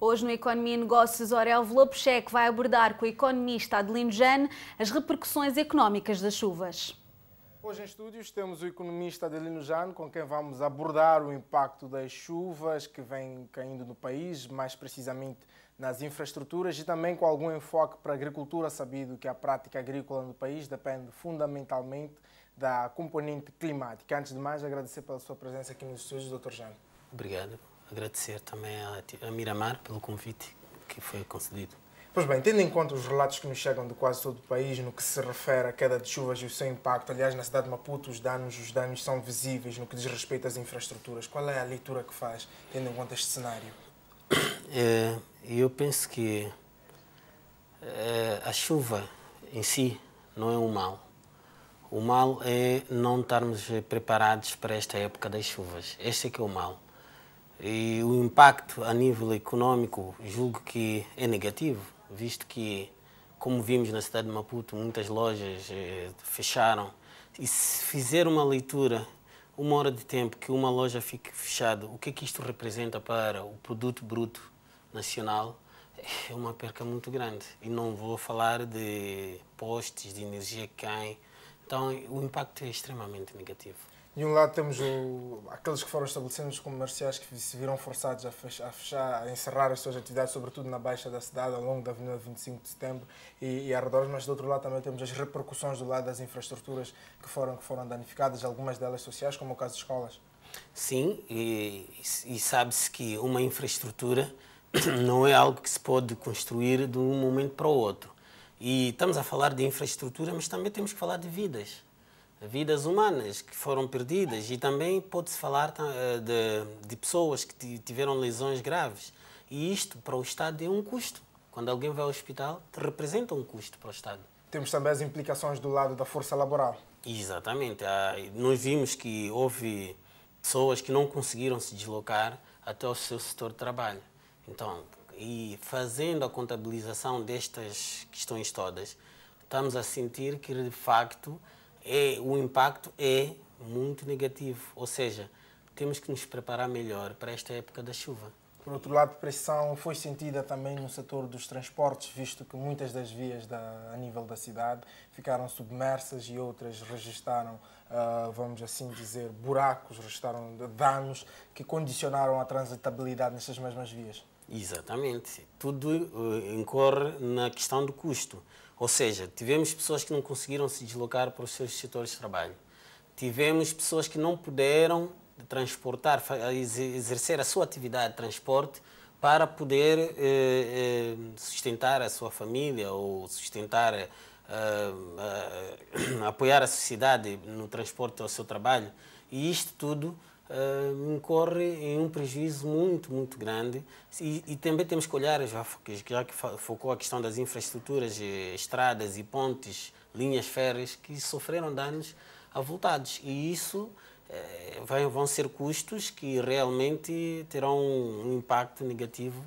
Hoje no Economia e Negócios, Aurélio Vlopecheck vai abordar com o economista Adelino Jane as repercussões económicas das chuvas. Hoje em estúdios temos o economista Adelino Jane, com quem vamos abordar o impacto das chuvas que vêm caindo no país, mais precisamente nas infraestruturas, e também com algum enfoque para a agricultura, sabido que a prática agrícola no país depende fundamentalmente da componente climática. Antes de mais, agradecer pela sua presença aqui nos estúdios, Dr. Jane. Obrigado. Agradecer também a Miramar pelo convite que foi concedido. Pois bem, tendo em conta os relatos que nos chegam de quase todo o país no que se refere à queda de chuvas e o seu impacto, aliás, na cidade de Maputo os danos são visíveis no que diz respeito às infraestruturas. Qual é a leitura que faz, tendo em conta este cenário? Eu penso que a chuva em si não é um mal. O mal é não estarmos preparados para esta época das chuvas. Este é que é o mal. E o impacto a nível econômico julgo que é negativo, visto que, como vimos na cidade de Maputo, muitas lojas fecharam. E se fizer uma leitura, uma hora de tempo que uma loja fique fechada, o que é que isto representa para o produto bruto nacional? É uma perca muito grande. E não vou falar de postes de energia que caem. Então, o impacto é extremamente negativo. De um lado temos aqueles que foram estabelecidos comerciais que se viram forçados a fechar, a encerrar as suas atividades, sobretudo na baixa da cidade, ao longo da Avenida 25 de Setembro e arredores, mas do outro lado também temos as repercussões do lado das infraestruturas que foram danificadas, algumas delas sociais, como o caso de escolas. Sim, e sabe-se que uma infraestrutura não é algo que se pode construir de um momento para o outro. E estamos a falar de infraestrutura, mas também temos que falar de vidas humanas que foram perdidas, e também pode-se falar de pessoas que tiveram lesões graves. E isto para o Estado é um custo. Quando alguém vai ao hospital, representa um custo para o Estado. Temos também as implicações do lado da força laboral. Exatamente. Nós vimos que houve pessoas que não conseguiram se deslocar até o seu setor de trabalho. Então, e fazendo a contabilização destas questões todas, estamos a sentir que, de facto, o impacto é muito negativo. Ou seja, temos que nos preparar melhor para esta época da chuva. Por outro lado, a pressão foi sentida também no setor dos transportes, visto que muitas das vias a nível da cidade ficaram submersas e outras registaram, vamos assim dizer, buracos, registaram danos que condicionaram a transitabilidade nestas mesmas vias. Exatamente. Tudo incorre na questão do custo. Ou seja, tivemos pessoas que não conseguiram se deslocar para os seus setores de trabalho. Tivemos pessoas que não puderam transportar, exercer a sua atividade de transporte para poder sustentar a sua família ou sustentar, apoiar a sociedade no transporte ao seu trabalho. E isto tudo incorre em um prejuízo muito, muito grande. E também temos que olhar, já que focou a questão das infraestruturas, estradas e pontes, linhas férreas, que sofreram danos avultados. E isso vão ser custos que realmente terão um impacto negativo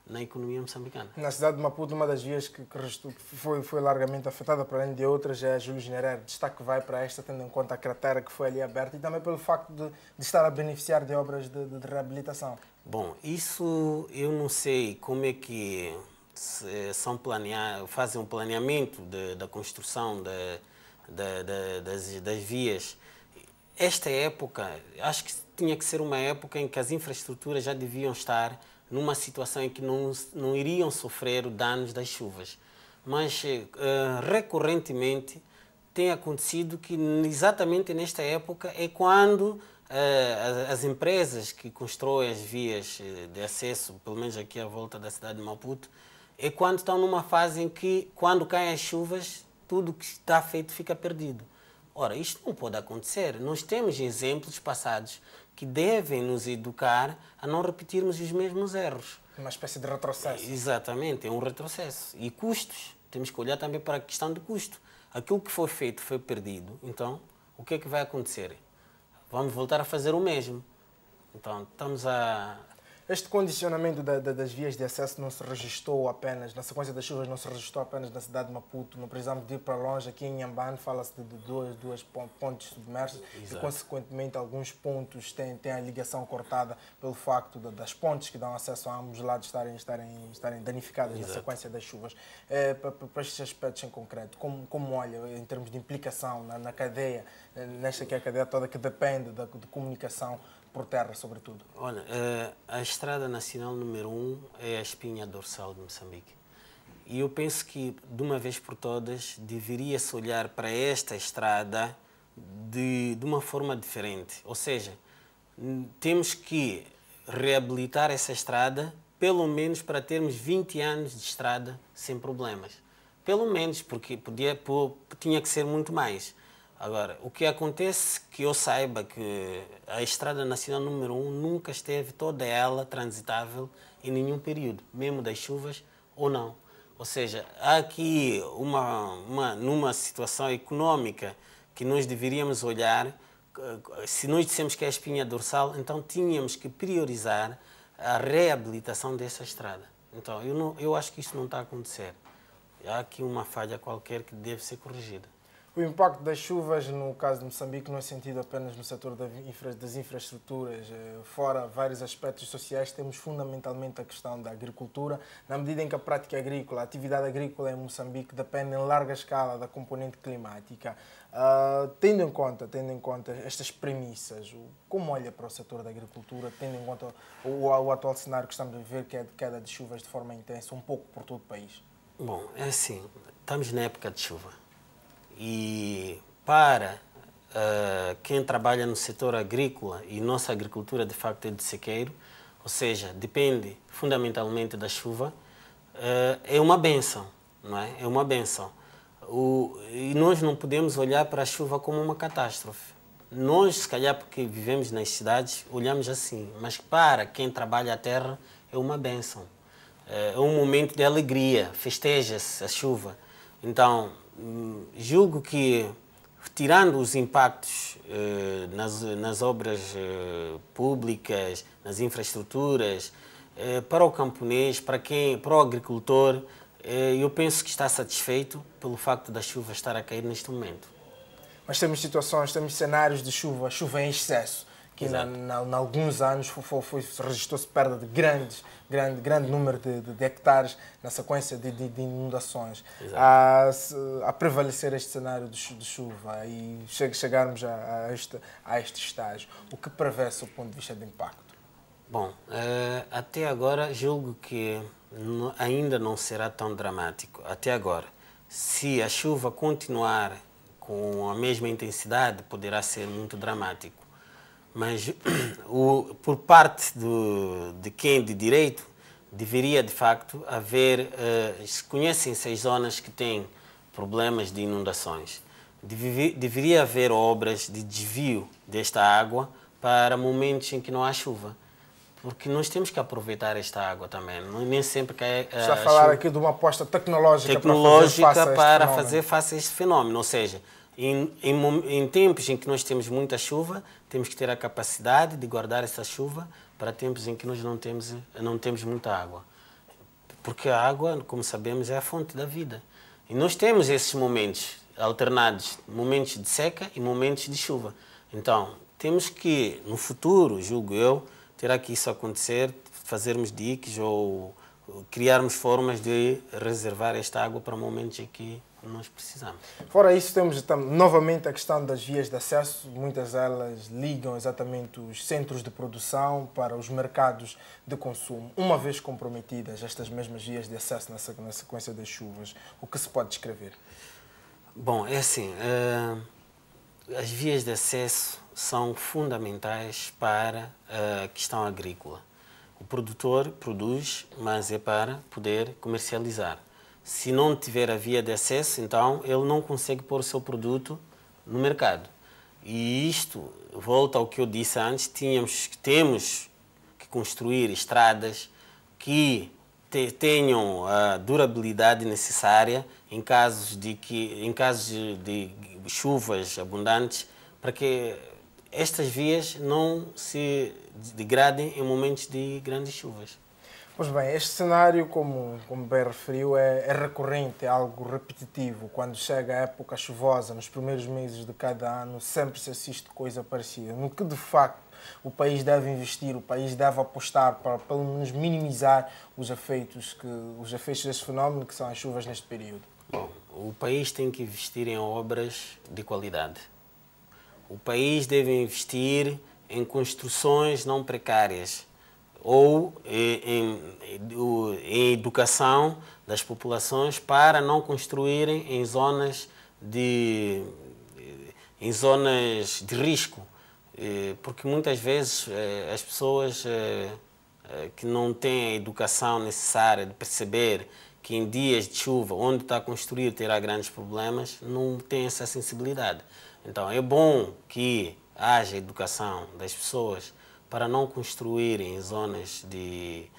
na economia moçambicana. Na cidade de Maputo, uma das vias que foi largamente afetada, para além de outras, é a Júlio Nyerere. Destaque vai para esta, tendo em conta a cratera que foi ali aberta e também pelo facto de estar a beneficiar de obras de reabilitação. Bom, isso eu não sei como é que fazem um planeamento da construção das vias. Esta época, acho que tinha que ser uma época em que as infraestruturas já deviam estar numa situação em que não iriam sofrer danos das chuvas. Mas, recorrentemente, tem acontecido que exatamente nesta época é quando as empresas que constroem as vias de acesso, pelo menos aqui à volta da cidade de Maputo, é quando estão numa fase em que, quando caem as chuvas, tudo que está feito fica perdido. Ora, isto não pode acontecer. Nós temos exemplos passados que devem nos educar a não repetirmos os mesmos erros. Uma espécie de retrocesso. Exatamente, é um retrocesso. E custos, temos que olhar também para a questão do custo. Aquilo que foi feito foi perdido, então o que é que vai acontecer? Vamos voltar a fazer o mesmo. Então, estamos a... Este condicionamento das vias de acesso não se registrou apenas, na sequência das chuvas, não se registrou apenas na cidade de Maputo. Não precisamos de ir para longe. Aqui em Inhambane fala-se de duas pontes submersas. Exato. E, consequentemente, alguns pontos têm a ligação cortada pelo facto das pontes que dão acesso a ambos lados estarem danificadas. Exato. Na sequência das chuvas. Para estes aspectos em concreto, como olha em termos de implicação na cadeia, nesta que é a cadeia toda que depende de comunicação por terra, sobretudo? Olha, a Estrada Nacional número 1 é a espinha dorsal de Moçambique. E eu penso que, de uma vez por todas, deveria-se olhar para esta estrada de uma forma diferente. Ou seja, temos que reabilitar essa estrada, pelo menos para termos 20 anos de estrada sem problemas. Pelo menos, porque tinha que ser muito mais. Agora, o que acontece, que eu saiba que a Estrada Nacional número 1 nunca esteve toda ela transitável em nenhum período, mesmo das chuvas ou não. Ou seja, há aqui numa situação econômica que nós deveríamos olhar. Se nós dissemos que é a espinha dorsal, então tínhamos que priorizar a reabilitação dessa estrada. Então, eu acho que isso não está a acontecer. Há aqui uma falha qualquer que deve ser corrigida. O impacto das chuvas, no caso de Moçambique, não é sentido apenas no setor das infraestruturas. Fora vários aspectos sociais, temos fundamentalmente a questão da agricultura, na medida em que a prática agrícola, a atividade agrícola em Moçambique depende em larga escala da componente climática. Tendo em conta estas premissas, como olha para o setor da agricultura, tendo em conta o atual cenário que estamos a viver, que é de queda de chuvas de forma intensa, um pouco por todo o país? Bom, é assim, estamos na época de chuva. E para quem trabalha no setor agrícola, e nossa agricultura de facto é de sequeiro, ou seja, depende fundamentalmente da chuva, é uma bênção, não é? É uma bênção. E nós não podemos olhar para a chuva como uma catástrofe. Nós, se calhar porque vivemos nas cidades, olhamos assim, mas para quem trabalha a terra é uma bênção. É um momento de alegria, festeja-se a chuva. Então, julgo que, tirando os impactos nas obras públicas, nas infraestruturas, para o camponês, para o agricultor, eu penso que está satisfeito pelo facto da chuva estar a cair neste momento. Mas temos situações, temos cenários de chuva em excesso, que em alguns anos registrou-se perda de grande número de hectares na sequência de inundações. A prevalecer este cenário de chuva e chegarmos a este estágio, o que prevê-se do ponto de vista de impacto? Bom, até agora julgo que ainda não será tão dramático. Até agora, se a chuva continuar com a mesma intensidade, poderá ser muito dramático. Mas por parte de quem de direito, deveria de facto haver, conhecem-se as zonas que têm problemas de inundações. Deveria haver obras de desvio desta água para momentos em que não há chuva. Porque nós temos que aproveitar esta água também. Nem sempre que está a falar aqui de uma aposta tecnológica para fazer face a este fenômeno. Ou seja, em tempos em que nós temos muita chuva, temos que ter a capacidade de guardar essa chuva para tempos em que nós não temos muita água. Porque a água, como sabemos, é a fonte da vida. E nós temos esses momentos alternados, momentos de seca e momentos de chuva. Então, temos que, no futuro, julgo eu, terá que isso acontecer, fazermos diques ou criarmos formas de reservar esta água para momentos em que nós precisamos. Fora isso, temos novamente a questão das vias de acesso. Muitas delas ligam exatamente os centros de produção para os mercados de consumo. Uma vez comprometidas estas mesmas vias de acesso na sequência das chuvas, o que se pode descrever? Bom, é assim, as vias de acesso são fundamentais para a questão agrícola. O produtor produz, mas é para poder comercializar. Se não tiver a via de acesso, então ele não consegue pôr o seu produto no mercado. E isto volta ao que eu disse antes, temos que construir estradas que tenham a durabilidade necessária em casos de chuvas abundantes, para que estas vias não se degradem em momentos de grandes chuvas. Pois bem, este cenário, como bem referiu, é recorrente, é algo repetitivo. Quando chega a época chuvosa, nos primeiros meses de cada ano, sempre se assiste coisa parecida. No que, de facto, o país deve investir, o país deve apostar para, pelo menos, minimizar os efeitos deste fenómeno, que são as chuvas neste período? Bom, o país tem que investir em obras de qualidade. O país deve investir em construções não precárias, ou em educação das populações para não construírem em zonas de risco, porque muitas vezes as pessoas que não têm a educação necessária de perceber que em dias de chuva, onde está a construir terá grandes problemas, não têm essa sensibilidade. Então é bom que haja educação das pessoas para não construírem em zonas de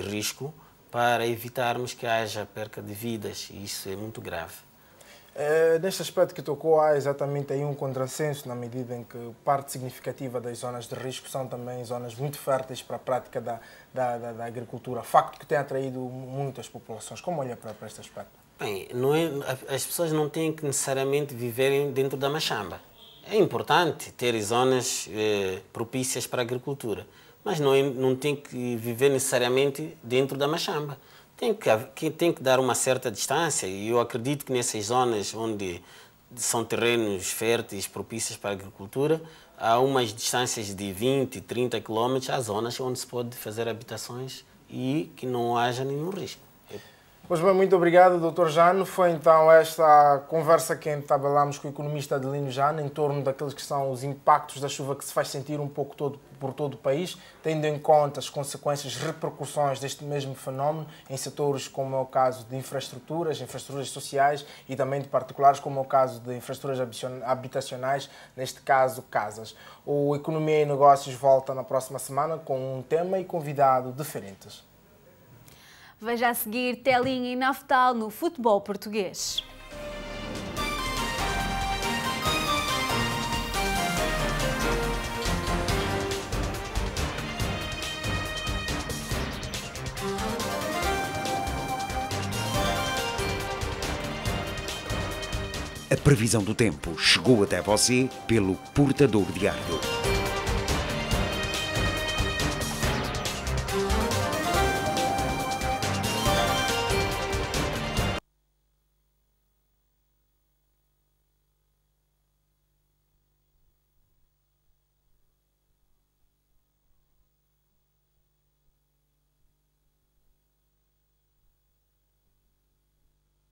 risco, para evitarmos que haja perca de vidas, e isso é muito grave. Neste aspecto que tocou, há exatamente aí um contrassenso, na medida em que parte significativa das zonas de risco são também zonas muito férteis para a prática da agricultura, facto que tem atraído muitas populações. Como olha para este aspecto? Bem, as pessoas não têm que necessariamente viverem dentro da machamba. É importante ter zonas propícias para a agricultura, mas não tem que viver necessariamente dentro da machamba. Tem que dar uma certa distância, e eu acredito que nessas zonas onde são terrenos férteis, propícios para a agricultura, há umas distâncias de 20, 30 quilômetros, há zonas onde se pode fazer habitações e que não haja nenhum risco. Pois bem, muito obrigado, Dr. Jano. Foi então esta conversa que entabelámos com o economista Adelino Jano em torno daqueles que são os impactos da chuva que se faz sentir um pouco por todo o país, tendo em conta as consequências, repercussões deste mesmo fenómeno em setores como é o caso de infraestruturas sociais e também de particulares, como é o caso de infraestruturas habitacionais, neste caso casas. O Economia e Negócios volta na próxima semana com um tema e convidado diferentes. Veja a seguir Telinha e Naftal no futebol português. A previsão do tempo chegou até você pelo Portador Diário.